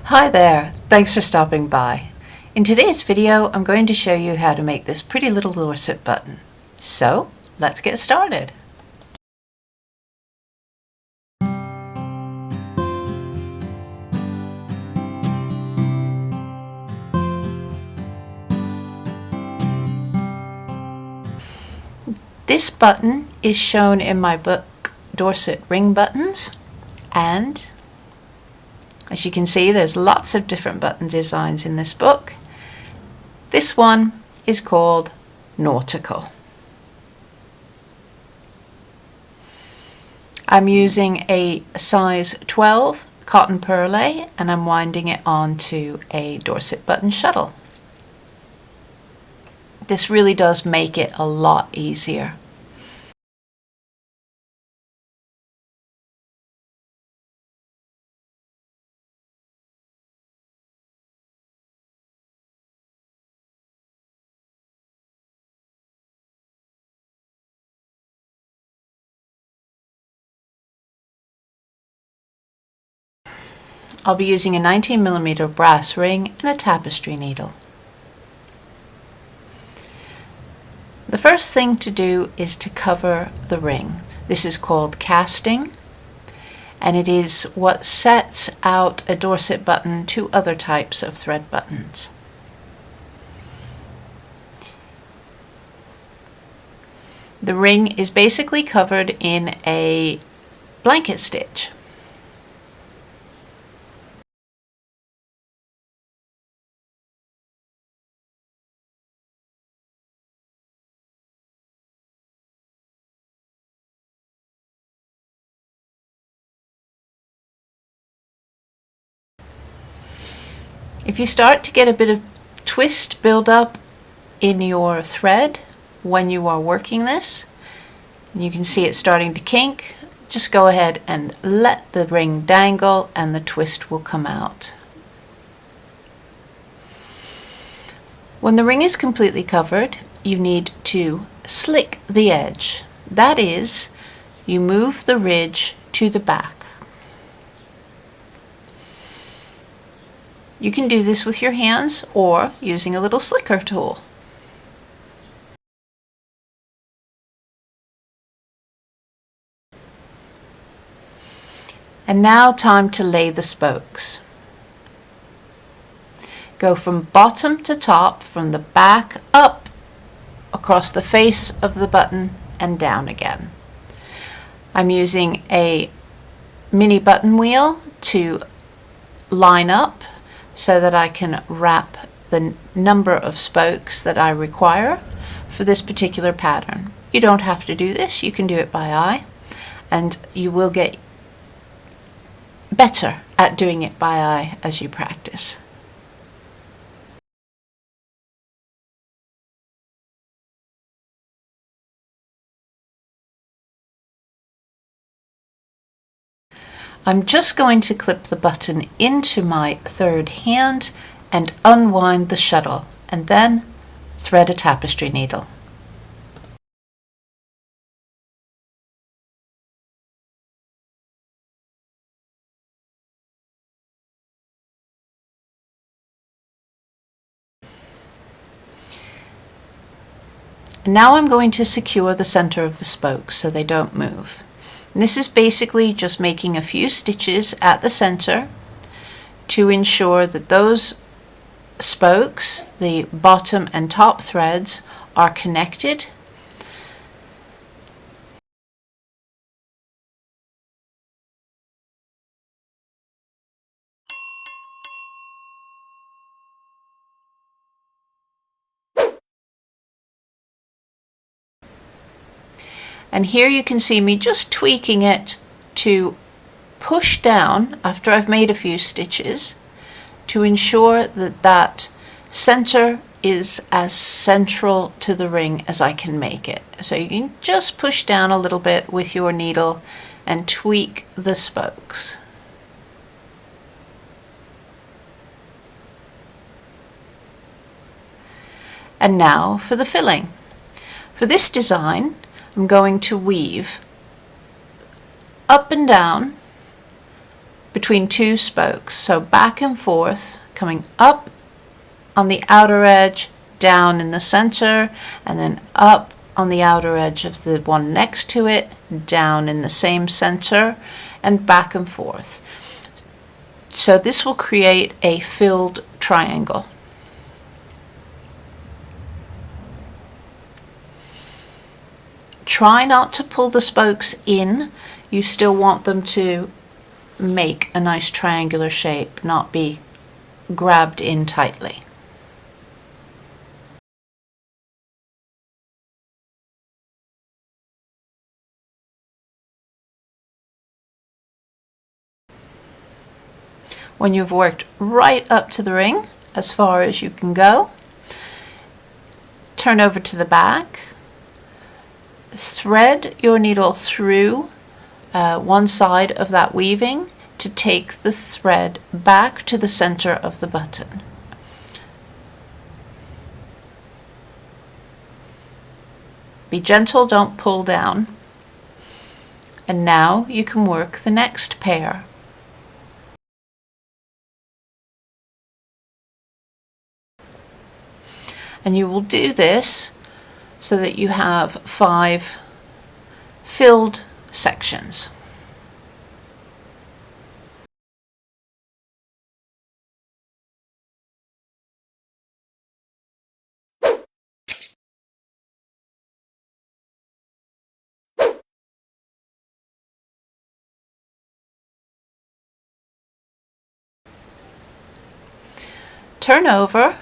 Hi there, thanks for stopping by. In today's video, I'm going to show you how to make this pretty little Dorset button. So, let's get started. This button is shown in my book, Dorset Ring Buttons, and as you can see, there's lots of different button designs in this book. This one is called Nautical. I'm using a size 12 cotton perle and I'm winding it onto a Dorset button shuttle. This really does make it a lot easier. I'll be using a 19mm brass ring and a tapestry needle. The first thing to do is to cover the ring. This is called casting, and it is what sets out a Dorset button to other types of thread buttons. The ring is basically covered in a blanket stitch. If you start to get a bit of twist build up in your thread when you are working this, and you can see it starting to kink, just go ahead and let the ring dangle and the twist will come out. When the ring is completely covered, you need to slick the edge. That is, you move the ridge to the back. You can do this with your hands or using a little slicker tool. And now time to lay the spokes. Go from bottom to top, from the back up, across the face of the button and down again. I'm using a mini button wheel to line up so that I can wrap the number of spokes that I require for this particular pattern. You don't have to do this, you can do it by eye, and you will get better at doing it by eye as you practice. I'm just going to clip the button into my third hand and unwind the shuttle, and then thread a tapestry needle. Now I'm going to secure the center of the spokes so they don't move. And this is basically just making a few stitches at the center to ensure that those spokes, the bottom and top threads, are connected. And here you can see me just tweaking it to push down after I've made a few stitches to ensure that that center is as central to the ring as I can make it. So you can just push down a little bit with your needle and tweak the spokes. And now for the filling. For this design, I'm going to weave up and down between two spokes. So back and forth, coming up on the outer edge, down in the center, and then up on the outer edge of the one next to it, down in the same center, and back and forth. So this will create a filled triangle. Try not to pull the spokes in. You still want them to make a nice triangular shape, not be grabbed in tightly. When you've worked right up to the ring, as far as you can go, turn over to the back, thread your needle through one side of that weaving to take the thread back to the center of the button. Be gentle, don't pull down. And now you can work the next pair. And you will do this so that you have 5 filled sections. Turn over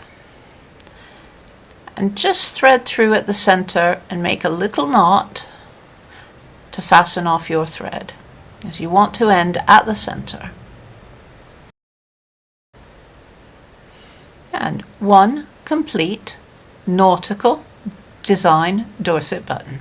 and just thread through at the center and make a little knot to fasten off your thread, as you want to end at the center. And one complete nautical design Dorset button.